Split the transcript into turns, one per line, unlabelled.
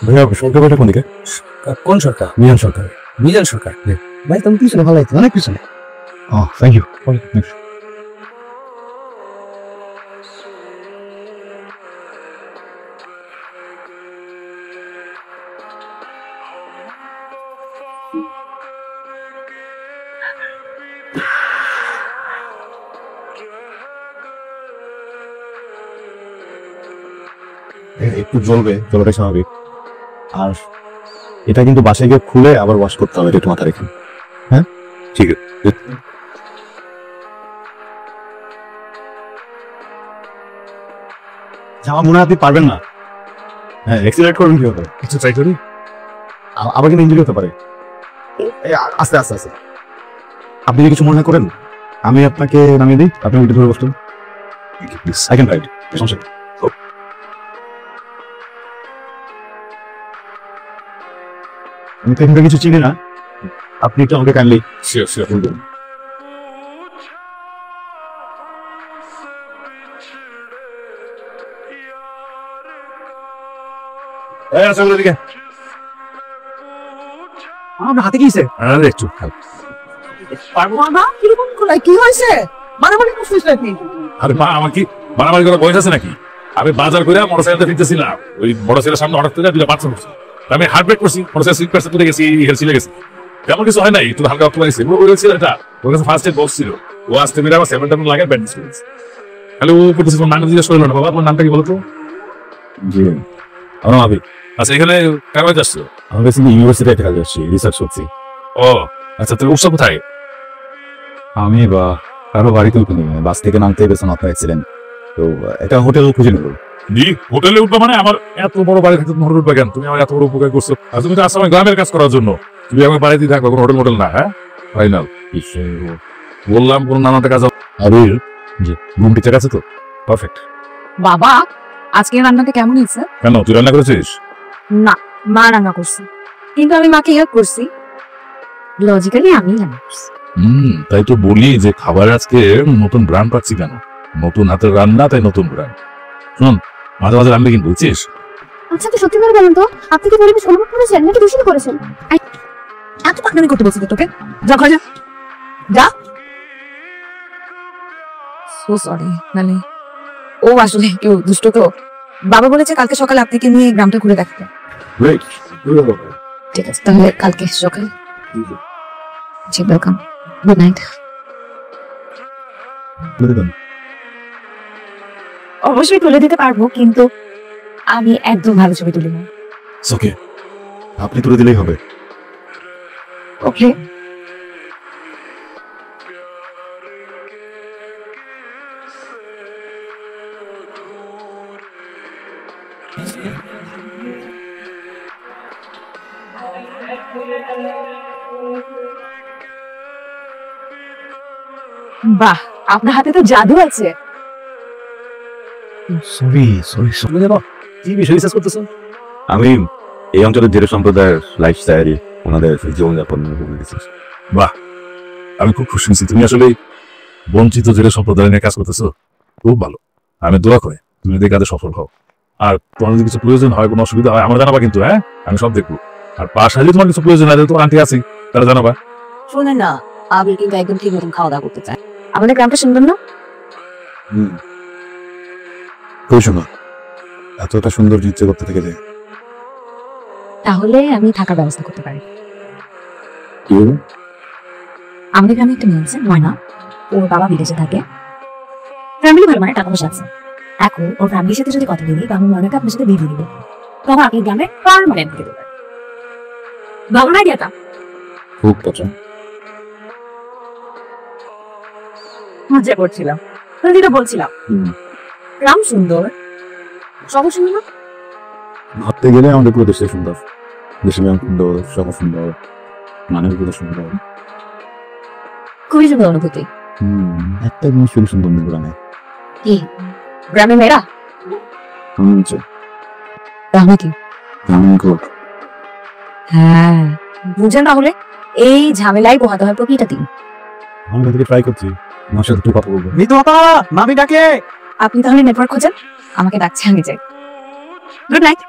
ভাইয়া সরকার বাড়িটা কোন দিকে?
কোন সরকার?
মিজান সরকার।
মিজান সরকার। ভাই তুমি পিছনে ভালো লাগছে, অনেক পিছনে।
Thank you. একটু জ্বলবে, জ্বলাটাই স্বাভাবিক। আর এটা কিন্তু বাসায় গিয়ে খুলে আবার ওয়াশ করতে হবে, একটু মাথা রেখে। হ্যাঁ ঠিক আছে। আমার মনে হয় আপনি পারবেন না। হ্যাঁ এক্সিলারেট করবেন কি হবে, কিছু ট্রাই করি, আবার কিন্তু ইঞ্জুরি হতে পারে। আস্তে আস্তে আস্তে। আপনি যদি কিছু মনে করেন আমি আপনাকে নামিয়ে দিই, আপনি উল্টে ধরে বসতেন। প্লিজ আই ক্যান রাইড, সমস্যা নেই। আমি তো এখানকার কিছু চিনি না, আপনি একটু আমাকে কাইন্ডলি বলবেন।
আমার হাতে গিয়েছে।
একটু
কি হয়েছে? মারামারি করছিস নাকি?
আরে মা, আমার কি মারামারি করার বয়স আছে নাকি? আমি বাজার করে মোটরসাইকেলটা ফিরতেছিলাম, ওই মোটরসাইকেলের সামনে হঠাৎ করে দুটো বাচ্চা উঠছে। আমি হার্ট ব্রেক করছি, মোটরসাইকেল স্লিপ করতে তুলে গেছি, হেলছিলে গেছি। তেমন কিছু হয় নাই, একটু হালকা রক্ত লাগছে। ও বলেছিল এটা ওর কাছে ফার্স্ট এড বক্স ছিল, ও আসতে মেরে আমার 7 লাগে ব্যান্ডেজ করেছে। হ্যালো করতেছি, তোমার নামটা জিজ্ঞেস করলো না বাবা, তোমার নামটা কি বলতো?
জি আমার আবি।
আচ্ছা, এখানে কাগজ আসছো?
আমি বেসিক্যালি ইউনিভার্সিটি একটা কাজে আসছি, রিসার্চ করছি।
ও আচ্ছা, তুমি উৎসব কোথায়?
আমি বা কারো বাড়িতে উঠিনি, বাস থেকে নামতে পেছন আপনার অ্যাক্সিডেন্ট, তো একটা হোটেল খুঁজে নেব।
জি, হোটেলে উঠবা মানে? আমার এত বড় বাড়ি থাকতে হোটেল উঠবা কেন? তুমি আমার এত বড় উপকার করছো, আর তুমি তো আসছো আমার গ্রামের কাজ করার জন্য। তুমি আমার বাড়িতে থাকবে, কোনো হোটেল না। হ্যাঁ ফাইনাল বললাম, কোনো নানাটা কাজ।
আরে জি, রুম টিচার আছে তো, পারফেক্ট।
বাবা আজকে রান্নাটা কেমন হয়েছে?
কেন, তুই রান্না করেছিস?
না, মা রান্না করছে, কিন্তু আমি মাকে হেল্প করছি। লজিক্যালি আমি রান্না করছি।
তাই তো বলি যে খাবার আজকে নতুন ব্র্যান্ড পাচ্ছি কেন, নতুন হাতের রান্না, তাই নতুন ব্র্যান্ড। শুন, মাঝে মাঝে রান্না কিন্তু, বুঝছিস?
আচ্ছা তো সত্যি করে বলেন তো, আপনি কি পরিবেশ অনুভব করেছেন নাকি দূষিত করেছেন?
এত পাকনামি করতে বলছি তোকে, যা ঘরে যা যা। সো সরি, মানে ও আসলে কেউ দুষ্ট তো। বাবা বলেছে কালকে সকালে আপনাকে নিয়ে গ্রামটা ঘুরে দেখতে। ঠিক আছে, তাহলে কালকে সকালে। জি ওয়েলকাম, গুড নাইট। অবশ্যই তুলে দিতে পারবো, কিন্তু আমি একদম ভালো ছবি তুলি না।
ওকে, আপনি তুলে দিলেই হবে।
ওকে। বাহ, আপনার হাতে তো জাদু আছে।
সরি সরি সরি, কি বিষয় রিসার্চ করতেছেন? আমি এই অঞ্চলের জেলে সম্প্রদায়ের লাইফস্টাইল, ওনাদের জীবনযাপন।
বাহ, আমি খুব খুশি হয়েছি। তুমি আসলে বঞ্চিত জেলে সম্প্রদায় নিয়ে কাজ করতেছো, খুব ভালো। আমি দোয়া করি তুমি যদি কাজে সফল হও। আর তোমার যদি কিছু প্রয়োজন হয়, কোনো অসুবিধা হয়, আমার জানাবা কিন্তু। হ্যাঁ, আমি সব দেখবো। আর পাশে যদি তোমার কিছু প্রয়োজন হয়, তোমার আন্টি আছে, তারা জানাবা।
শোনেন না, আমি কিন্তু একদম ঠিক মতন খাওয়া দাওয়া করতে চাই। আমাদের গ্রামটা শুনবেন না?
খুবই সুন্দর, এতটা সুন্দর ইচ্ছে করতে থেকে যায়।
তাহলে আমি থাকার ব্যবস্থা করতে পারি।
কি হলো?
আমাদের গ্রামে একটা মেয়ে আছে, ময়না। ওর বাবা বিদেশে থাকে, ফ্যামিলি ভালো, মানে টাকা পয়সা আছে। এখন ওর ফ্যামিলির সাথে যদি কথা বলি, আমি ময়নাকে আপনার সাথে বিয়ে দিয়ে দিব, তখন আপনি গ্রামে পার্মানেন্ট দিতে পারেন। ভালো না আইডিয়াটা?
খুব পছন্দ।
মজা করছিলাম, যেটা বলছিলাম। গ্রাম সুন্দর, সবই সুন্দর না?
ভাবতে গেলে আমাদের পুরো দেশে সুন্দর, দেশের গ্রাম সুন্দর, সব সুন্দর, মানুষগুলো সুন্দর।
খুবই সুন্দর অনুভূতি।
একটা জিনিস খুবই সুন্দর গ্রামে।
কি? গ্রামে মেয়েরা? তাহলে কি? হ্যাঁ, বুঝেন তাহলে এই ঝামেলাই পোহাতে হয় প্রতিটা দিন।
আমি ট্রাই করছি, আমার সাথে একটু কথা বলবো।
মামি ডাকে।
আপনি তাহলে নেটওয়ার্ক খোঁজেন, আমাকে ডাকছে, আমি যাই। Good night.